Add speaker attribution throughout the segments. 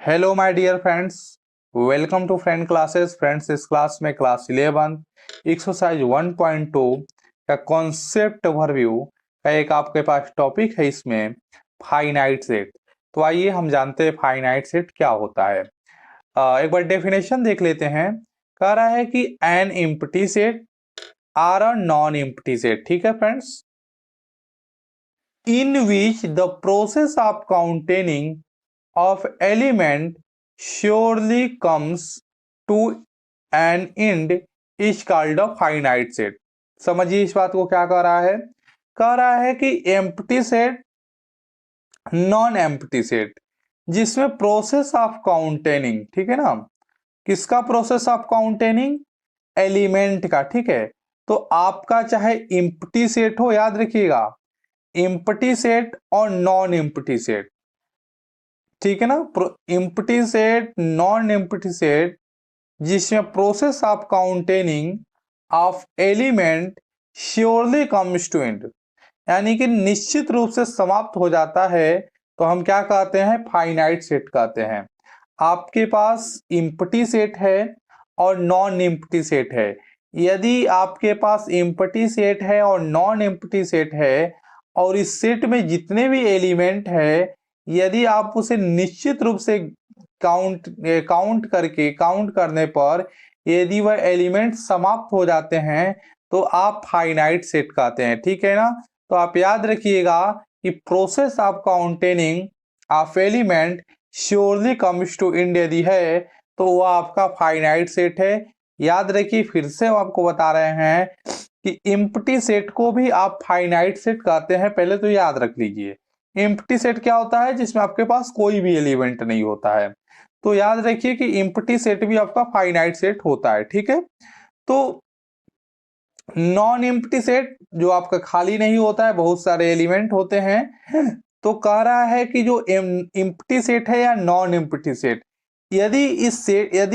Speaker 1: Hello my dear friends, welcome to friend classes. Friends, इस class में class 11 exercise 1.2 का concept overview का एक आपके पास टॉपिक है। इसमें फाइनाइट सेट। तो आइए हम जानते हैं फाइनाइट सेट क्या होता है। एक बार डेफिनेशन देख लेते हैं। कह रहा है कि an empty set or a non empty set. ठीक है friends, in which the process of containing of element surely comes to an end is called a finite set। समझिए इस बात को क्या कह रहा है। कह रहा है कि empty set, non empty set जिसमें प्रोसेस ऑफ काउंटेनिंग, ठीक है ना, किसका प्रोसेस ऑफ काउंटेनिंग? एलिमेंट का। ठीक है, तो आपका चाहे एम्प्टी सेट हो, याद रखिएगा, एम्प्टी सेट और नॉन एम्प्टी सेट, ठीक है ना। Empty set, non empty set जिसमें process of counting of element surely comes to end, यानी कि निश्चित रूप से समाप्त हो जाता है, तो हम क्या कहते हैं? फाइनाइट सेट कहते हैं। आपके पास एम्प्टी सेट है और नॉन एम्प्टी सेट है। यदि आपके पास एम्प्टी सेट है और नॉन एम्प्टी सेट है और इस सेट में जितने भी एलिमेंट है, यदि आप उसे निश्चित रूप से काउंट करने पर यदि वह एलिमेंट समाप्त हो जाते हैं तो आप फाइनाइट सेट कहते हैं। ठीक है ना। तो आप याद रखिएगा कि process of counting of element surely comes to end यदि है तो वह आपका फाइनाइट सेट है। याद रखिए, फिर से हम आपको बता रहे हैं कि एम्प्टी सेट को भी आप फाइनाइट सेट कहते हैं। पहले तो याद रख लीजिए, एम्प्टी सेट क्या होता है? जिसमें आपके पास कोई भी एलिमेंट नहीं होता है। तो याद रखिए कि एम्प्टी सेट भी आपका फाइनाइट सेट होता है। ठीक है, तो नॉन एम्प्टी सेट जो आपका खाली नहीं होता है, बहुत सारे एलिमेंट होते हैं। तो कह रहा है कि जो एम्प्टी सेट है या नॉन एम्प्टी सेट, यदि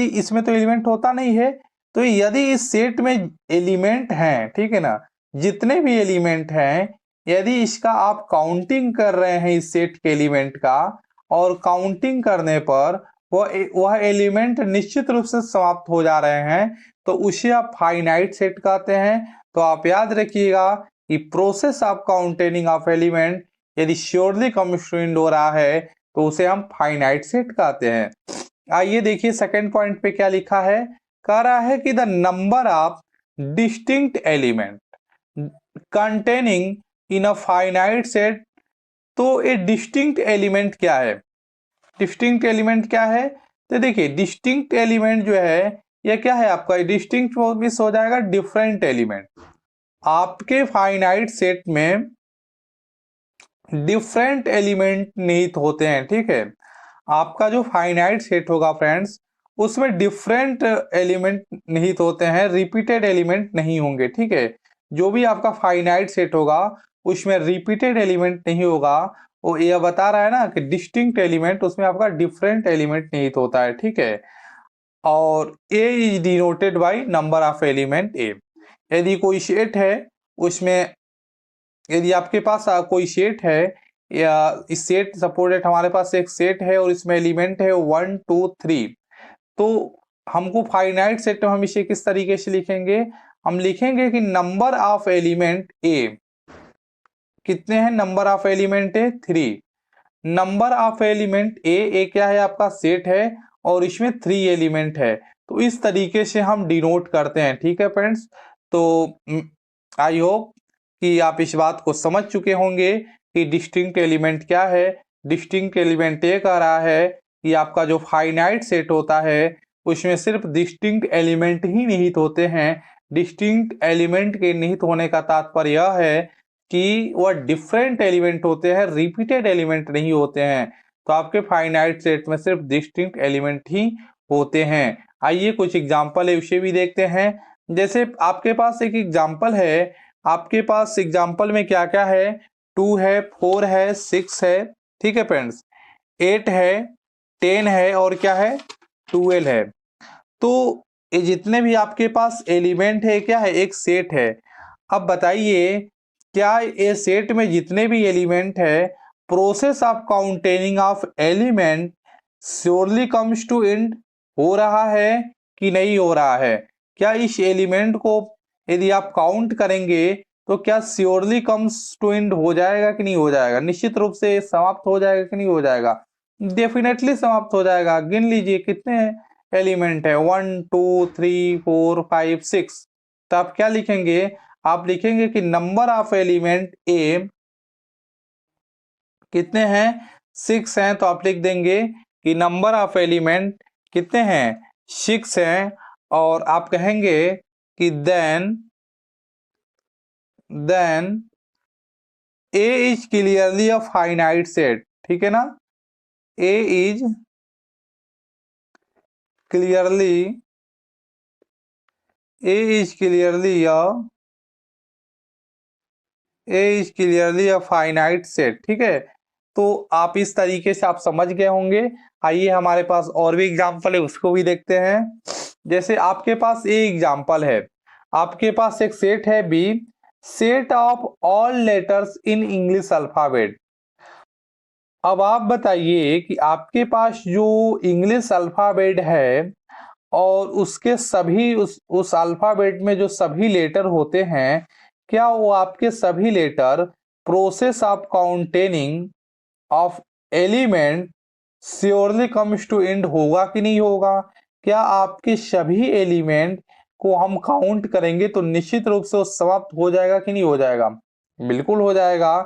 Speaker 1: इसमें तो एलिमेंट होता नहीं है, तो यदि इस सेट में एलिमेंट हैं, ठीक है ना, जितने भी एलिमेंट हैं, यदि इसका आप काउंटिंग कर रहे हैं इस सेट के एलिमेंट का, और काउंटिंग करने पर वह एलिमेंट निश्चित रूप से समाप्त हो जा रहे हैं, तो उसे आप फाइनाइट सेट कहते हैं। तो आप याद रखिएगा कि process of counting of element यदि श्योरली कम्स टू एंड हो रहा है तो उसे हम फाइनाइट सेट कहते हैं। आइए देखिए सेकंड पॉइंट पे क्या लिखा है। कह रहा है कि the number of distinct element containing in a finite set. तो ये डिस्टिंक्ट एलिमेंट क्या है? डिस्टिंक्ट एलिमेंट क्या है? तो देखिए, डिस्टिंक्ट एलिमेंट जो है ये क्या है आपका? डिस्टिंक्ट मिस हो जाएगा डिफरेंट एलिमेंट। आपके फाइनाइट सेट में डिफरेंट एलिमेंट निहित होते हैं। ठीक है, आपका जो फाइनाइट सेट होगा फ्रेंड्स, उसमें डिफरेंट एलिमेंट निहित होते हैं, रिपीटेड एलिमेंट नहीं होंगे। ठीक है, जो भी आपका फाइनाइट सेट होगा उसमें रिपीटेड एलिमेंट नहीं होगा। वो यह बता रहा है ना कि डिस्टिंक्ट एलिमेंट, उसमें आपका डिफरेंट एलिमेंट निहित होता है। ठीक है, और A is denoted by number of element A. यदि कोई सेट है, उसमें यदि आपके पास कोई सेट है, या इस सेट सपोर्टेड हमारे पास एक सेट है और इसमें एलिमेंट है 1 2 3, तो हमको फाइनाइट सेट में हम इसे किस तरीके से लिखेंगे? हम लिखेंगे कि नंबर ऑफ एलिमेंट ए कितने हैं? Number of element A 3। Number of element A क्या है? आपका सेट है और इसमें 3 एलिमेंट है। तो इस तरीके से हम डिनोट करते हैं। ठीक है फ्रेंड्स, तो आई होप कि आप इस बात को समझ चुके होंगे कि डिस्टिंक्ट एलिमेंट क्या है। डिस्टिंक्ट एलिमेंट ये कह रहा है कि आपका जो फाइनाइट सेट होता है उसमें सिर्फ डिस्टिंक्ट एलिमेंट ही निहित होते हैं। डिस्टिंक्ट एलिमेंट के निहित होने का तात्पर्य यह है कि वह डिफरेंट एलिमेंट होते हैं, रिपीटेड एलिमेंट नहीं होते हैं। तो आपके फाइनाइट सेट में सिर्फ डिस्टिंक्ट एलिमेंट ही होते हैं। आइए कुछ एग्जांपल है उसे भी देखते हैं। जैसे आपके पास एक एग्जांपल है, आपके पास एग्जांपल में क्या क्या है? 2 है, 4 है, 6 है, ठीक है फ्रेंड्स, 8 है, 10 है और क्या है? 12 है। तो ये जितने भी आपके पास एलिमेंट है क्या है? एक सेट है। अब बताइए, क्या ये सेट में जितने भी एलिमेंट है, process of counting of element surely comes to end हो रहा है कि नहीं हो रहा है? क्या इस एलिमेंट को यदि आप काउंट करेंगे तो क्या श्योरली कम्स टू एंड हो जाएगा कि नहीं हो जाएगा? निश्चित रूप से समाप्त हो जाएगा कि नहीं हो जाएगा? डेफिनेटली समाप्त हो जाएगा। गिन लीजिए कितने एलिमेंट है, 1 2 3 4 5 6। तो आप क्या लिखेंगे? आप लिखेंगे कि नंबर ऑफ एलिमेंट ए कितने हैं? 6 हैं। तो आप लिख देंगे कि नंबर ऑफ एलिमेंट कितने हैं? 6 हैं। और आप कहेंगे कि then A is clearly a finite set. ठीक है ना? A is clearly A is clearly a finite set. ठीक है, तो आप इस तरीके से आप समझ गए होंगे। आइए हमारे पास और भी एग्जाम्पल है, उसको भी देखते हैं। जैसे आपके पास ए एग्जाम्पल है, आपके पास एक सेट है B, set of all letters in English alphabet. अब आप बताइए कि आपके पास जो इंग्लिश अल्फाबेट है और उसके सभी उस अल्फाबेट में जो सभी लेटर होते हैं, क्या वो आपके सभी letter process of counting of element surely comes to end होगा कि नहीं होगा? क्या आपके सभी एलिमेंट को हम काउंट करेंगे तो निश्चित रूप से वो समाप्त हो जाएगा कि नहीं हो जाएगा? बिल्कुल हो जाएगा।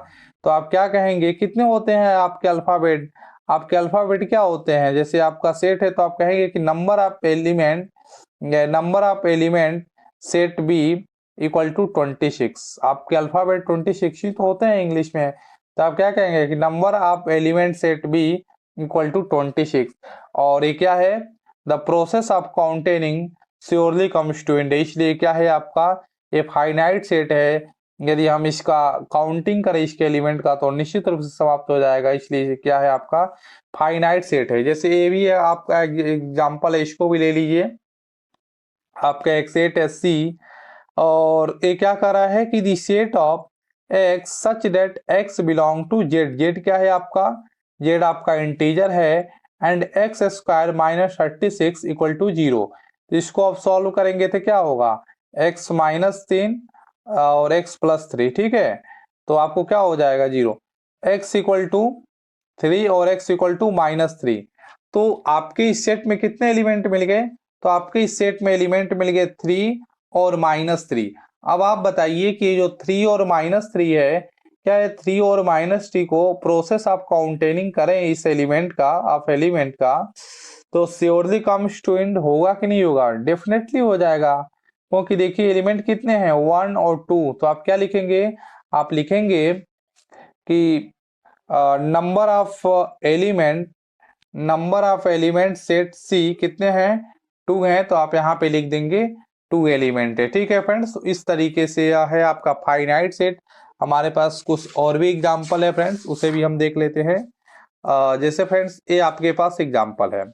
Speaker 1: तो आप क्या कहेंगे, कितने होते हैं आपके अल्फाबेट? आपके अल्फाबेट क्या होते हैं? जैसे आपका सेट है तो आप कहेंगे कि number of element set B equal to 26। आपके अल्फाबेट 26 ही तो होते हैं इंग्लिश में। तो आप क्या कहेंगे कि number of element set B equal to 26। और ये क्या है? The process of counting surely comes to end. इसलिए क्या है आपका? ये फाइनाइट सेट है। यदि हम इसका काउंटिंग करें इसके एलिमेंट का तो निश्चित रूप से समाप्त हो जाएगा। इसलिए क्या है आपका? फाइनाइट सेट है। जैसे ये भी है आपका एग्जाम्पल है, इसको भी ले लीजिए। आपका एक सेट है सी, और ये क्या कर रहा है कि the set of X such that X belong to Z. Z क्या है आपका? जेड आपका इंटीजर है। And X square minus 36 equal to 0। तो इसको आप सॉल्व करेंगे तो क्या होगा? एक्स माइनस 3 और एक्स प्लस 3। ठीक है, तो आपको क्या हो जाएगा? 0। एक्स इक्वल टू 3 और एक्स इक्वल टू माइनस 3। तो आपके इस सेट में कितने एलिमेंट मिल गए? तो आपके इस सेट में एलिमेंट मिल गए 3 और -3। अब आप बताइए कि ये जो 3 और -3 है, क्या ये 3 और -3 को प्रोसेस ऑफ काउंटेनिंग करें इस एलिमेंट का, ऑफ एलिमेंट का, तो श्योरली कम्स टू एंड होगा कि नहीं होगा? डेफिनेटली हो जाएगा। क्योंकि देखिए एलिमेंट कितने हैं? 1 और 2। तो आप क्या लिखेंगे? आप लिखेंगे कि नंबर ऑफ एलिमेंट सेट सी कितने हैं? 2 हैं। तो आप यहाँ पे लिख देंगे 2 एलिमेंट है। ठीक है फ्रेंड्स, इस तरीके से यह है आपका फाइनाइट सेट। हमारे पास कुछ और भी एग्जाम्पल है फ्रेंड्स, उसे भी हम देख लेते हैं। जैसे फ्रेंड्स ये आपके पास एग्जाम्पल है,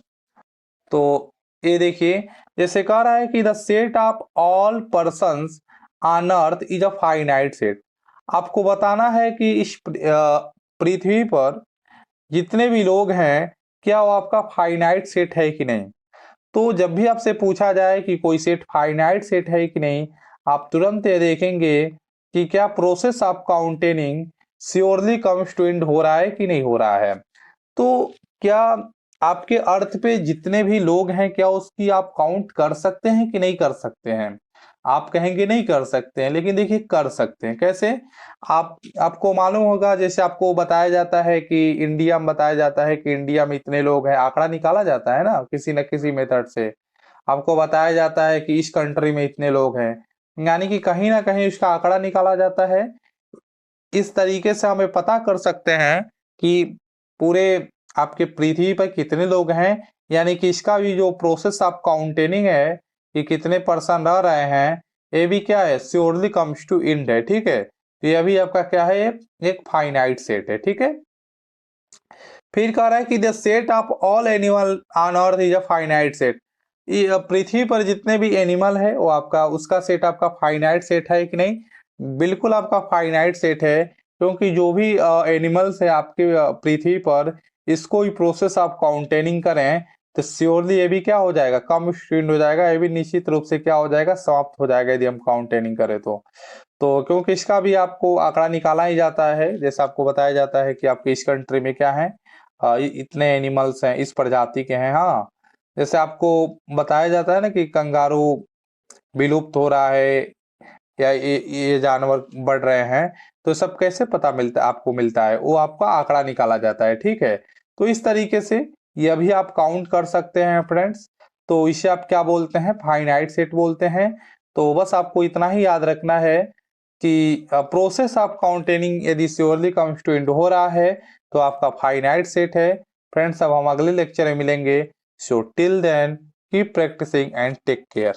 Speaker 1: तो ये देखिए जैसे कह रहा है कि the set of all persons on earth is a finite set. आपको बताना है कि इस पृथ्वी पर जितने भी लोग हैं, क्या वो आपका फाइनाइट सेट है कि नहीं? तो जब भी आपसे पूछा जाए कि कोई सेट फाइनाइट सेट है कि नहीं, आप तुरंत ये देखेंगे कि क्या process of counting surely comes to end हो रहा है कि नहीं हो रहा है। तो क्या आपके अर्थ पे जितने भी लोग हैं, क्या उसकी आप काउंट कर सकते हैं कि नहीं कर सकते हैं? आप कहेंगे नहीं कर सकते हैं, लेकिन देखिए कर सकते हैं। कैसे? आपको मालूम होगा, जैसे आपको बताया जाता है कि इंडिया में बताया जाता है कि इंडिया में इतने लोग हैं, आंकड़ा निकाला जाता है ना किसी न किसी मेथड से। आपको बताया जाता है कि इस कंट्री में इतने लोग हैं, यानी कि कहीं ना कहीं उसका आंकड़ा निकाला जाता है। इस तरीके से हमें पता कर सकते हैं कि पूरे आपके पृथ्वी पर कितने लोग हैं, यानी कि इसका भी जो प्रोसेस ऑफ काउंटिंग है कि कितने पर्सन रह रहे हैं, ये भी क्या है? श्योरली कम्स टू एंड है। ठीक है, तो यह भी आपका क्या है? एक फाइनाइट सेट है। ठीक है, फिर कह रहा है कि the set of all animal on earth is a finite set. ये पृथ्वी पर जितने भी एनिमल है वो आपका, उसका सेट आपका फाइनाइट सेट है कि नहीं? बिल्कुल आपका फाइनाइट सेट है, क्योंकि जो भी एनिमल्स है आपके पृथ्वी पर, इसको ही प्रोसेस आप काउंटेनिंग करें तो श्योरली ये भी क्या हो जाएगा, कम स्टूडेंट हो जाएगा, ये भी निश्चित रूप से क्या हो जाएगा, समाप्त हो जाएगा यदि हम काउंटेनिंग करें तो क्योंकि इसका भी आपको आंकड़ा निकाला ही जाता है, जैसे आपको बताया जाता है कि आपके इस कंट्री में क्या है, इतने एनिमल्स हैं, इस प्रजाति के हैं। हाँ, जैसे आपको बताया जाता है ना कि कंगारू विलुप्त हो रहा है या ये जानवर बढ़ रहे हैं, तो सब कैसे पता मिलता आपको मिलता है, वो आपका आंकड़ा निकाला जाता है। ठीक है, तो इस तरीके से यह भी आप काउंट कर सकते हैं फ्रेंड्स। तो इसे आप क्या बोलते हैं, फाइनाइट सेट बोलते हैं। तो बस आपको इतना ही याद रखना है कि प्रोसेस ऑफ काउंटिंग यदि श्योरली कम्स टू एंड हो रहा है तो आपका फाइनाइट सेट है। फ्रेंड्स, अब हम अगले लेक्चर में मिलेंगे। So till then keep practising and take care.